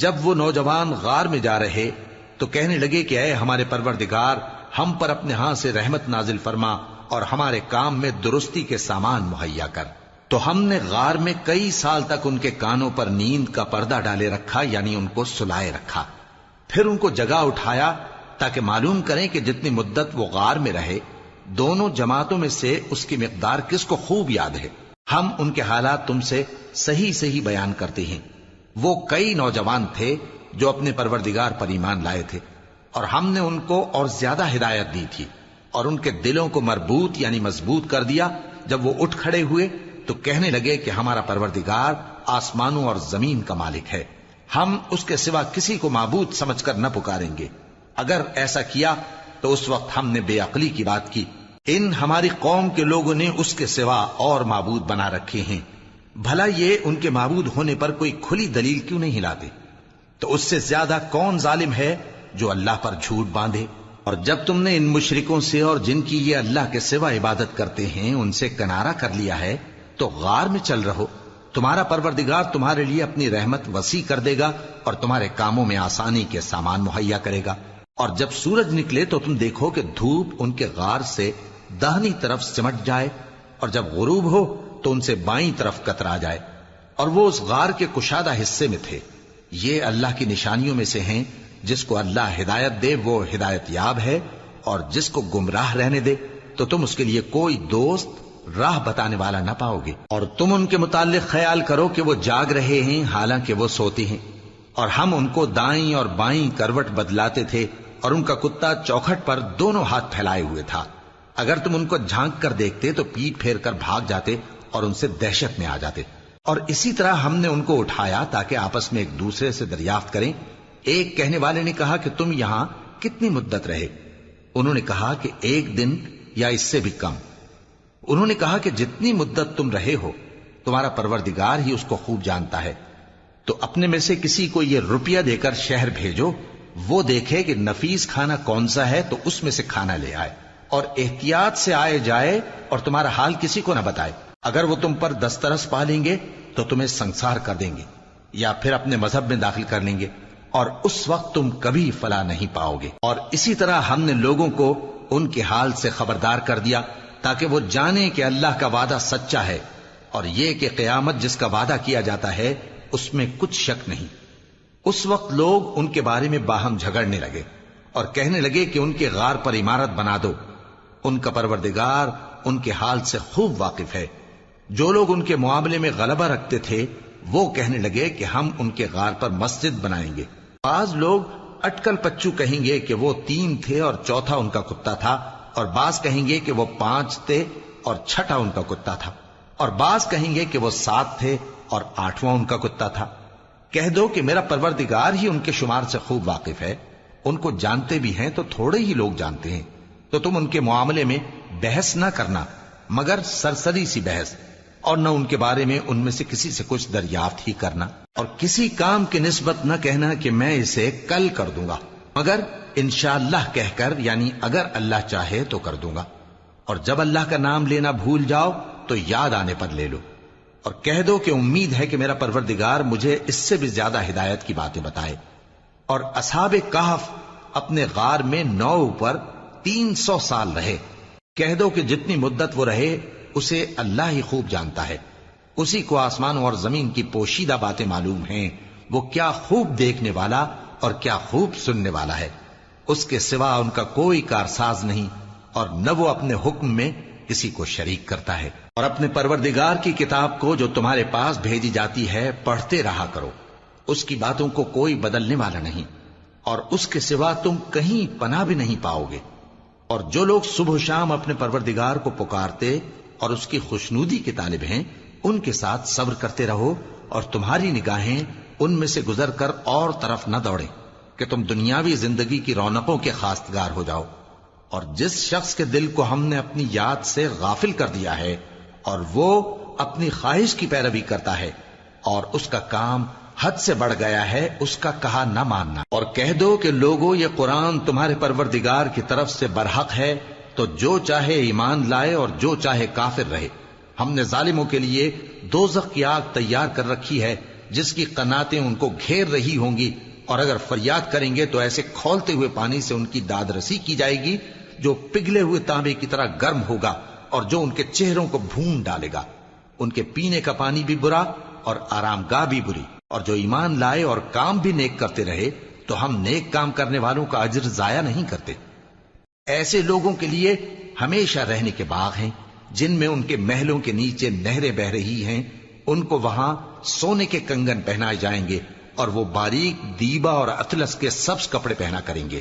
جب وہ نوجوان غار میں جا رہے تو کہنے لگے کہ اے ہمارے پروردگار، ہم پر اپنے ہاں سے رحمت نازل فرما اور ہمارے کام میں درستی کے سامان مہیا کر۔ تو ہم نے غار میں کئی سال تک ان کے کانوں پر نیند کا پردہ ڈالے رکھا، یعنی ان کو سلائے رکھا، پھر ان کو جگا اٹھایا تاکہ معلوم کریں کہ جتنی مدت وہ غار میں رہے دونوں جماعتوں میں سے اس کی مقدار کس کو خوب یاد ہے۔ ہم ان کے حالات تم سے صحیح صحیح بیان کرتے ہیں۔ وہ کئی نوجوان تھے جو اپنے پروردگار پر ایمان لائے تھے، اور ہم نے ان کو اور زیادہ ہدایت دی تھی، اور ان کے دلوں کو مربوط یعنی مضبوط کر دیا۔ جب وہ اٹھ کھڑے ہوئے تو کہنے لگے کہ ہمارا پروردگار آسمانوں اور زمین کا مالک ہے، ہم اس کے سوا کسی کو معبود سمجھ کر نہ پکاریں گے۔ اگر ایسا کیا تو اس وقت ہم نے بے عقلی کی بات کی۔ ان ہماری قوم کے لوگوں نے اس کے سوا اور معبود بنا رکھے ہیں، بھلا یہ ان کے معبود ہونے پر کوئی کھلی دلیل کیوں نہیں لاتے؟ تو اس سے زیادہ کون ظالم ہے جو اللہ پر جھوٹ باندھے؟ اور جب تم نے ان مشرکوں سے اور جن کی یہ اللہ کے سوا عبادت کرتے ہیں ان سے کنارہ کر لیا ہے تو غار میں چل رہو، تمہارا پروردگار تمہارے لیے اپنی رحمت وسیع کر دے گا اور تمہارے کاموں میں آسانی کے سامان مہیا کرے گا۔ اور جب سورج نکلے تو تم دیکھو کہ دھوپ ان کے غار سے داہنی طرف سمٹ جائے، اور جب غروب ہو تو ان سے بائیں طرف کترا جائے، اور وہ اس غار کے کشادہ حصے میں تھے۔ یہ اللہ کی نشانیوں میں سے ہیں، جس کو اللہ ہدایت دے وہ ہدایت یاب ہے، اور جس کو گمراہ رہنے دے تو تم اس کے لیے کوئی دوست راہ بتانے والا نہ پاؤ گے۔ اور تم ان کے متعلق خیال کرو کہ وہ جاگ رہے ہیں حالانکہ وہ سوتے ہیں، اور ہم ان کو دائیں اور بائیں کروٹ بدلاتے تھے، اور ان کا کتا چوکھٹ پر دونوں ہاتھ پھیلائے ہوئے تھا۔ اگر تم ان کو جھانک کر دیکھتے تو پیٹ پھیر کر بھاگ جاتے اور ان سے دہشت میں آ جاتے۔ اور اسی طرح ہم نے ان کو اٹھایا تاکہ آپس میں ایک دوسرے سے دریافت کریں۔ ایک کہنے والے نے کہا کہ تم یہاں کتنی مدت رہے؟ انہوں نے کہا کہ 1 دن یا اس سے بھی کم۔ انہوں نے کہا کہ جتنی مدت تم رہے ہو تمہارا پروردگار ہی اس کو خوب جانتا ہے، تو اپنے میں سے کسی کو یہ روپیہ دے کر شہر بھیجو، وہ دیکھے کہ نفیس کھانا کون سا ہے تو اس میں سے کھانا لے آئے، اور احتیاط سے آئے جائے اور تمہارا حال کسی کو نہ بتائے۔ اگر وہ تم پر دسترس پا لیں گے تو تمہیں سنسار کر دیں گے یا پھر اپنے مذہب میں داخل کر لیں گے، اور اس وقت تم کبھی فلاح نہیں پاؤ گے۔ اور اسی طرح ہم نے لوگوں کو ان کے حال سے خبردار کر دیا تاکہ وہ جانیں کہ اللہ کا وعدہ سچا ہے، اور یہ کہ قیامت جس کا وعدہ کیا جاتا ہے اس میں کچھ شک نہیں۔ اس وقت لوگ ان کے بارے میں باہم جھگڑنے لگے اور کہنے لگے کہ ان کے غار پر عمارت بنا دو۔ ان کا پروردگار ان کے حال سے خوب واقف ہے۔ جو لوگ ان کے معاملے میں غلبہ رکھتے تھے وہ کہنے لگے کہ ہم ان کے غار پر مسجد بنائیں گے۔ بعض لوگ اٹکل پچو کہیں گے کہ وہ 3 تھے اور چوتھا ان کا کتا تھا، اور بعض کہیں گے کہ وہ 5 تھے اور چھٹا ان کا کتا تھا، اور بعض کہیں گے کہ وہ 7 تھے اور 8واں ان کا کتا تھا۔ کہہ دو کہ میرا پروردگار ہی ان کے شمار سے خوب واقف ہے، ان کو جانتے بھی ہیں تو تھوڑے ہی لوگ جانتے ہیں۔ تو تم ان کے معاملے میں بحث نہ کرنا مگر سرسری سی بحث، اور نہ ان کے بارے میں ان میں سے کسی سے کچھ دریافت ہی کرنا، اور کسی کام کی نسبت نہ کہنا کہ میں اسے کل کر دوں گا، مگر انشاءاللہ کہہ کر، یعنی اگر اللہ چاہے تو کر دوں گا، اور جب اللہ کا نام لینا بھول جاؤ تو یاد آنے پر لے لو، اور کہہ دو کہ امید ہے کہ میرا پروردگار مجھے اس سے بھی زیادہ ہدایت کی باتیں بتائے۔ اور اصحاب کہف اپنے غار میں 9 پر 300 سال رہے۔ کہہ دو کہ جتنی مدت وہ رہے اسے اللہ ہی خوب جانتا ہے، اسی کو آسمانوں اور زمین کی پوشیدہ باتیں معلوم ہیں، وہ کیا خوب دیکھنے والا اور کیا خوب سننے والا ہے۔ اس کے سوا ان کا کوئی کارساز نہیں، اور نہ وہ اپنے حکم میں کسی کو شریک کرتا ہے۔ اور اپنے پروردگار کی کتاب کو جو تمہارے پاس بھیجی جاتی ہے پڑھتے رہا کرو، اس کی باتوں کو کوئی بدلنے والا نہیں، اور اس کے سوا تم کہیں پناہ بھی نہیں پاؤ گے۔ اور جو لوگ صبح و شام اپنے پروردگار کو پکارتے اور اس کی خوشنودی کے طالب ہیں، ان کے ساتھ صبر کرتے رہو، اور تمہاری نگاہیں ان میں سے گزر کر اور طرف نہ دوڑیں کہ تم دنیاوی زندگی کی رونقوں کے خواستگار ہو جاؤ۔ اور جس شخص کے دل کو ہم نے اپنی یاد سے غافل کر دیا ہے اور وہ اپنی خواہش کی پیروی کرتا ہے اور اس کا کام حد سے بڑھ گیا ہے، اس کا کہا نہ ماننا۔ اور کہہ دو کہ لوگوں یہ قرآن تمہارے پروردگار کی طرف سے برحق ہے، تو جو چاہے ایمان لائے اور جو چاہے کافر رہے۔ ہم نے ظالموں کے لیے دوزخ کی آگ تیار کر رکھی ہے جس کی قناتیں ان کو گھیر رہی ہوں گی، اور اگر فریاد کریں گے تو ایسے کھولتے ہوئے پانی سے ان کی داد رسی کی جائے گی جو پگھلے ہوئے تانبے کی طرح گرم ہوگا اور جو ان کے چہروں کو بھون ڈالے گا۔ ان کے پینے کا پانی بھی برا اور آرام گاہ بھی بری۔ اور جو ایمان لائے اور کام بھی نیک کرتے رہے تو ہم نیک کام کرنے والوں کا اجر ضائع نہیں کرتے۔ ایسے لوگوں کے لیے ہمیشہ رہنے کے باغ ہیں جن میں ان کے محلوں کے نیچے نہریں بہ رہی ہیں، ان کو وہاں سونے کے کنگن پہنائے جائیں گے، اور وہ باریک دیبا اور اطلس کے سبز کپڑے پہنا کریں گے،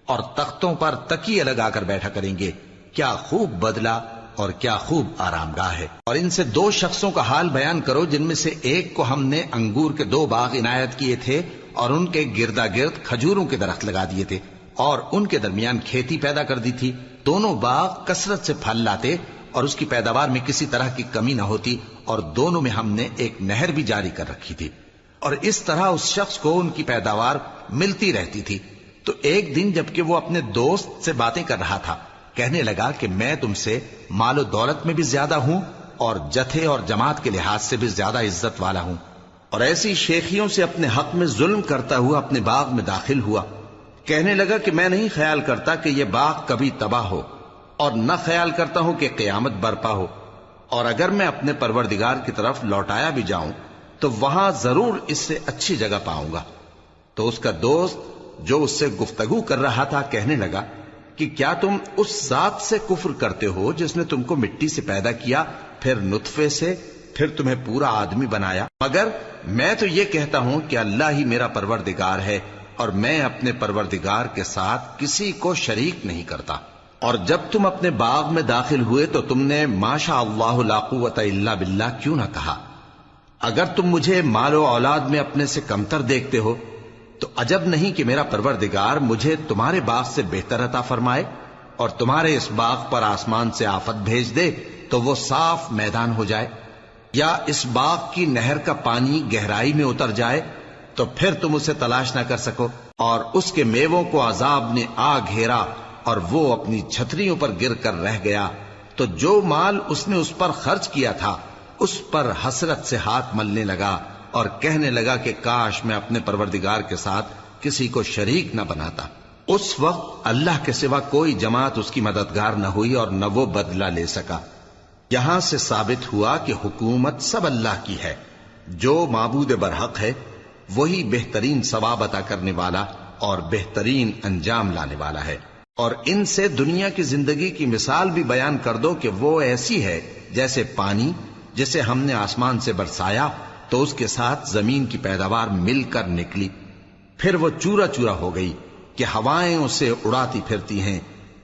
اور تختوں پر تکیے لگا کر بیٹھا کریں گے۔ کیا خوب بدلہ اور کیا خوب آرام گاہ ہے۔ اور ان سے 2 شخصوں کا حال بیان کرو جن میں سے ایک کو ہم نے انگور کے 2 باغ عنایت کیے تھے اور ان کے گردا گرد کھجوروں کے درخت لگا دیے تھے اور ان کے درمیان کھیتی پیدا کر دی تھی۔ دونوں باغ کثرت سے پھل لاتے اور اس کی پیداوار میں کسی طرح کی کمی نہ ہوتی، اور دونوں میں ہم نے ایک نہر بھی جاری کر رکھی تھی، اور اس طرح اس شخص کو ان کی پیداوار ملتی رہتی تھی۔ تو ایک دن جبکہ وہ اپنے دوست سے باتیں کر رہا تھا، کہنے لگا کہ میں تم سے مال و دولت میں بھی زیادہ ہوں اور جتھے اور جماعت کے لحاظ سے بھی زیادہ عزت والا ہوں، اور ایسی شیخیوں سے اپنے حق میں ظلم کرتا ہوا اپنے باغ میں داخل ہوا۔ کہنے لگا کہ میں نہیں خیال کرتا کہ یہ باغ کبھی تباہ ہو، اور نہ خیال کرتا ہوں کہ قیامت برپا ہو، اور اگر میں اپنے پروردگار کی طرف لوٹایا بھی جاؤں تو وہاں ضرور اس سے اچھی جگہ پاؤں گا۔ تو اس کا دوست جو اس سے گفتگو کر رہا تھا کہنے لگا کہ کیا تم اس ذات سے کفر کرتے ہو جس نے تم کو مٹی سے پیدا کیا، پھر نطفے سے، پھر تمہیں پورا آدمی بنایا؟ مگر میں تو یہ کہتا ہوں کہ اللہ ہی میرا پروردگار ہے، اور میں اپنے پروردگار کے ساتھ کسی کو شریک نہیں کرتا۔ اور جب تم اپنے باغ میں داخل ہوئے تو تم نے ما شاء اللہ لا قوت الا باللہ کیوں نہ کہا؟ اگر تم مجھے مال و اولاد میں اپنے سے کمتر دیکھتے ہو تو عجب نہیں کہ میرا پروردگار مجھے تمہارے باغ سے بہتر عطا فرمائے۔ اور تمہارے اس باغ پر آسمان سے آفت بھیج دے تو وہ صاف میدان ہو جائے، یا اس باغ کی نہر کا پانی گہرائی میں اتر جائے تو پھر تم اسے تلاش نہ کر سکو، اور اس کے میووں کو عذاب نے آ گھیرا اور وہ اپنی چھتریوں پر گر کر رہ گیا، تو جو مال اس نے اس پر خرچ کیا تھا اس پر حسرت سے ہاتھ ملنے لگا اور کہنے لگا کہ کاش میں اپنے پروردگار کے ساتھ کسی کو شریک نہ بناتا۔ اس وقت اللہ کے سوا کوئی جماعت اس کی مددگار نہ ہوئی اور نہ وہ بدلہ لے سکا۔ یہاں سے ثابت ہوا کہ حکومت سب اللہ کی ہے، جو معبود برحق ہے وہی بہترین ثواب عطا کرنے والا اور بہترین انجام لانے والا ہے۔ اور ان سے دنیا کی زندگی کی مثال بھی بیان کر دو کہ وہ ایسی ہے جیسے پانی جسے ہم نے آسمان سے برسایا تو اس کے ساتھ زمین کی پیداوار مل کر نکلی، پھر وہ چورا چورا ہو گئی کہ ہوائیں اسے اڑاتی پھرتی ہیں،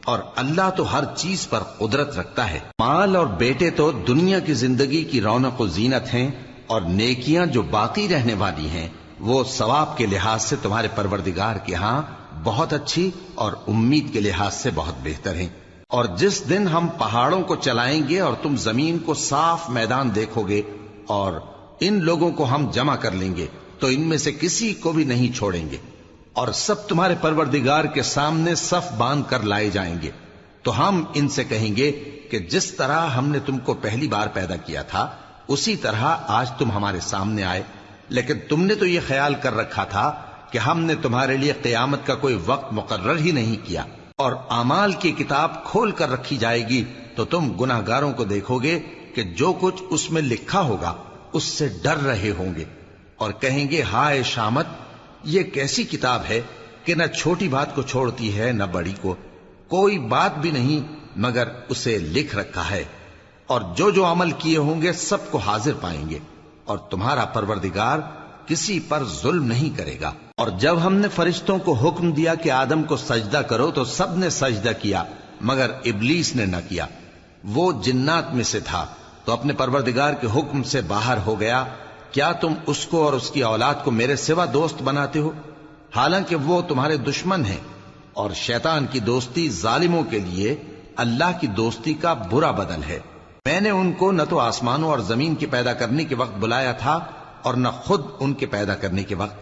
اور اللہ تو ہر چیز پر قدرت رکھتا ہے۔ مال اور بیٹے تو دنیا کی زندگی کی رونق و زینت ہیں، اور نیکیاں جو باقی رہنے والی ہیں وہ ثواب کے لحاظ سے تمہارے پروردگار کے ہاں بہت اچھی اور امید کے لحاظ سے بہت بہتر ہیں۔ اور جس دن ہم پہاڑوں کو چلائیں گے اور تم زمین کو صاف میدان دیکھو گے اور ان لوگوں کو ہم جمع کر لیں گے تو ان میں سے کسی کو بھی نہیں چھوڑیں گے، اور سب تمہارے پروردگار کے سامنے صف باندھ کر لائے جائیں گے، تو ہم ان سے کہیں گے کہ جس طرح ہم نے تم کو پہلی بار پیدا کیا تھا اسی طرح آج تم ہمارے سامنے آئے، لیکن تم نے تو یہ خیال کر رکھا تھا کہ ہم نے تمہارے لیے قیامت کا کوئی وقت مقرر ہی نہیں کیا، اور اعمال کی کتاب کھول کر رکھی جائے گی تو تم گناہگاروں کو دیکھو گے کہ جو کچھ اس میں لکھا ہوگا اس سے ڈر رہے ہوں گے، اور کہیں گے ہائے شامت، یہ کیسی کتاب ہے کہ نہ چھوٹی بات کو چھوڑتی ہے نہ بڑی کو، کوئی بات بھی نہیں مگر اسے لکھ رکھا ہے، اور جو جو عمل کیے ہوں گے سب کو حاضر پائیں گے، اور تمہارا پروردگار کسی پر ظلم نہیں کرے گا۔ اور جب ہم نے فرشتوں کو حکم دیا کہ آدم کو سجدہ کرو تو سب نے سجدہ کیا مگر ابلیس نے نہ کیا، وہ جنات میں سے تھا تو اپنے پروردگار کے حکم سے باہر ہو گیا۔ کیا تم اس کو اور اس کی اولاد کو میرے سوا دوست بناتے ہو، حالانکہ وہ تمہارے دشمن ہیں، اور شیطان کی دوستی ظالموں کے لیے اللہ کی دوستی کا برا بدل ہے۔ میں نے ان کو نہ تو آسمانوں اور زمین کے پیدا کرنے کے وقت بلایا تھا اور نہ خود ان کے پیدا کرنے کے وقت،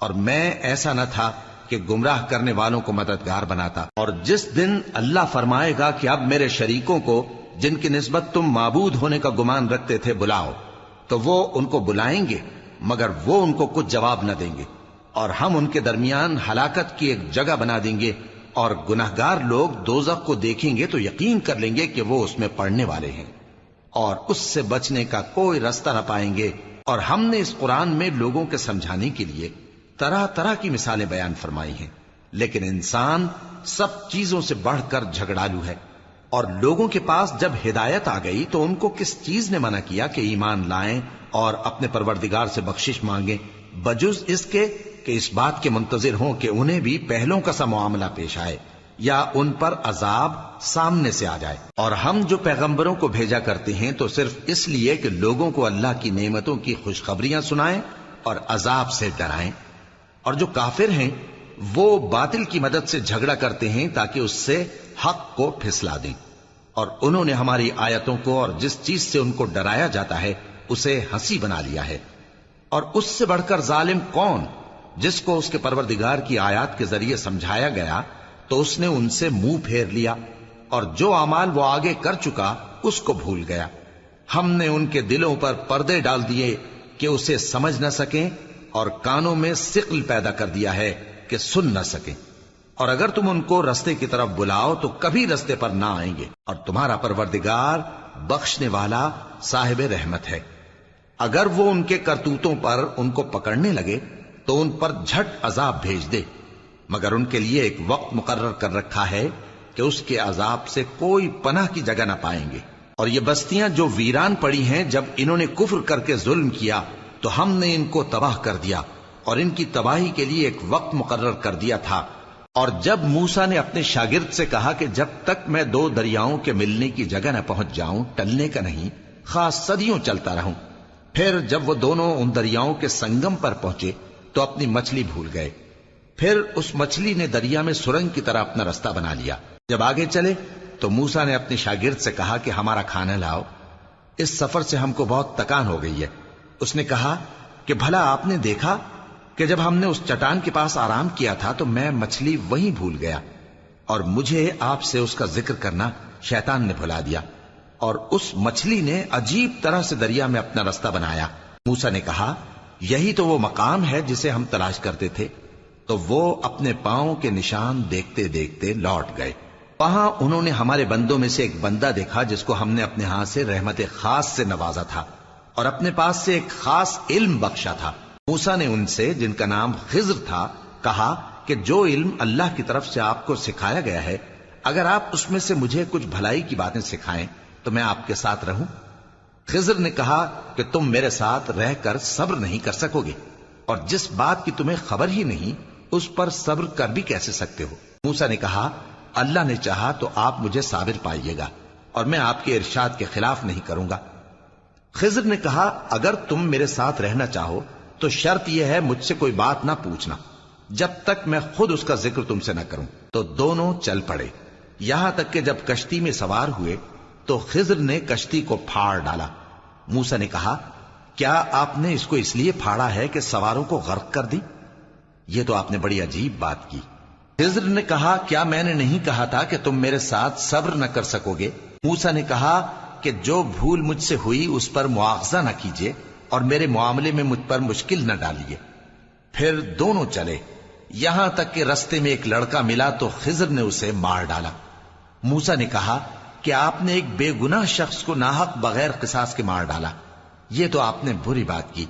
اور میں ایسا نہ تھا کہ گمراہ کرنے والوں کو مددگار بناتا۔ اور جس دن اللہ فرمائے گا کہ اب میرے شریکوں کو جن کی نسبت تم معبود ہونے کا گمان رکھتے تھے بلاؤ، تو وہ ان کو بلائیں گے مگر وہ ان کو کچھ جواب نہ دیں گے، اور ہم ان کے درمیان ہلاکت کی ایک جگہ بنا دیں گے، اور گناہگار لوگ دوزخ کو دیکھیں گے تو یقین کر لیں گے کہ وہ اس میں پڑنے والے ہیں، اور اس سے بچنے کا کوئی راستہ نہ پائیں گے۔ اور ہم نے اس قرآن میں لوگوں کے سمجھانے کے لیے طرح طرح کی مثالیں بیان فرمائی ہیں، لیکن انسان سب چیزوں سے بڑھ کر جھگڑالو ہے، اور لوگوں کے پاس جب ہدایت آ گئی تو ان کو کس چیز نے منع کیا کہ ایمان لائیں اور اپنے پروردگار سے بخشش مانگیں، بجز اس کے کہ اس بات کے منتظر ہوں کہ انہیں بھی پہلوں کا سا معاملہ پیش آئے یا ان پر عذاب سامنے سے آ جائے۔ اور ہم جو پیغمبروں کو بھیجا کرتے ہیں تو صرف اس لیے کہ لوگوں کو اللہ کی نعمتوں کی خوشخبریاں سنائیں اور عذاب سے ڈرائیں، اور جو کافر ہیں وہ باطل کی مدد سے جھگڑا کرتے ہیں تاکہ اس سے حق کو پھسلا دیں، اور انہوں نے ہماری آیتوں کو اور جس چیز سے ان کو ڈرایا جاتا ہے اسے ہنسی بنا لیا ہے۔ اور اس سے بڑھ کر ظالم کون، جس کو اس کے پروردگار کی آیات کے ذریعے سمجھایا گیا تو اس نے ان سے منہ پھیر لیا، اور جو اعمال وہ آگے کر چکا اس کو بھول گیا۔ ہم نے ان کے دلوں پر پردے ڈال دیے کہ اسے سمجھ نہ سکیں، اور کانوں میں ثقل پیدا کر دیا ہے کہ سن نہ سکیں، اور اگر تم ان کو رستے کی طرف بلاؤ تو کبھی رستے پر نہ آئیں گے، اور تمہارا پروردگار بخشنے والا صاحب رحمت ہے۔ اگر وہ ان کے کرتوتوں پر ان کو پکڑنے لگے تو ان پر جھٹ عذاب بھیج دے، مگر ان کے لیے ایک وقت مقرر کر رکھا ہے کہ اس کے عذاب سے کوئی پناہ کی جگہ نہ پائیں گے۔ اور یہ بستیاں جو ویران پڑی ہیں، جب انہوں نے کفر کر کے ظلم کیا تو ہم نے ان کو تباہ کر دیا، اور ان کی تباہی کے لیے ایک وقت مقرر کر دیا تھا۔ اور جب موسیٰ نے اپنے شاگرد سے کہا کہ جب تک میں دو دریاؤں کے ملنے کی جگہ نہ پہنچ جاؤں ٹلنے کا نہیں، خاص صدیوں چلتا رہوں، پھر جب وہ دونوں ان دریاؤں کے سنگم پر پہنچے تو اپنی مچھلی بھول گئے، پھر اس مچھلی نے دریا میں سرنگ کی طرح اپنا رستہ بنا لیا، جب آگے چلے تو موسیٰ نے اپنے شاگرد سے کہا کہ ہمارا کھانا لاؤ، اس سفر سے ہم کو بہت تکان ہو گئی ہے۔ اس نے کہا کہ بھلا آپ نے دیکھا کہ جب ہم نے اس چٹان کے پاس آرام کیا تھا تو میں مچھلی وہیں بھول گیا، اور مجھے آپ سے اس کا ذکر کرنا شیطان نے بھلا دیا، اور اس مچھلی نے عجیب طرح سے دریا میں اپنا رستہ بنایا۔ موسیٰ نے کہا یہی تو وہ مقام ہے جسے ہم تلاش کرتے تھے۔ تو وہ اپنے پاؤں کے نشان دیکھتے دیکھتے لوٹ گئے۔ وہاں انہوں نے ہمارے بندوں میں سے ایک بندہ دیکھا جس کو ہم نے اپنے ہاں سے رحمت خاص سے نوازا تھا اور اپنے پاس سے ایک خاص علم بخشا تھا۔ موسیٰ نے ان سے، جن کا نام خضر تھا، کہا کہ جو علم اللہ کی طرف سے آپ کو سکھایا گیا ہے، اگر آپ اس میں سے مجھے کچھ بھلائی کی باتیں سکھائیں تو میں آپ کے ساتھ رہوں۔ خضر نے کہا کہ تم میرے ساتھ رہ کر صبر نہیں کر سکو گے، اور جس بات کی تمہیں خبر ہی نہیں اس پر صبر کر بھی کیسے سکتے ہو؟ موسیٰ نے کہا اللہ نے چاہا تو آپ مجھے صابر پائیے گا، اور میں آپ کے ارشاد کے خلاف نہیں کروں گا۔ خضر نے کہا اگر تم میرے ساتھ رہنا چاہو تو شرط یہ ہے مجھ سے کوئی بات نہ پوچھنا جب تک میں خود اس کا ذکر تم سے نہ کروں۔ تو دونوں چل پڑے، یہاں تک کہ جب کشتی میں سوار ہوئے تو خضر نے کشتی کو پھاڑ ڈالا۔ موسیٰ نے کہا کیا آپ نے اس کو اس لیے پھاڑا ہے کہ سواروں کو غرق کر دی؟ یہ تو آپ نے بڑی عجیب بات کی۔ خضر نے کہا کیا میں نے نہیں کہا تھا کہ تم میرے ساتھ صبر نہ کر سکو گے؟ موسیٰ نے کہا کہ جو بھول مجھ سے ہوئی اس پر مواخذہ نہ کیجیے اور میرے معاملے میں مجھ پر مشکل نہ ڈالیے۔ پھر دونوں چلے، یہاں تک کہ رستے میں ایک لڑکا ملا تو خضر نے اسے مار ڈالا۔ موسیٰ نے کہا کہ آپ نے ایک بے گناہ شخص کو ناحق بغیر قصاص کے مار ڈالا، یہ تو آپ نے بری بات کی۔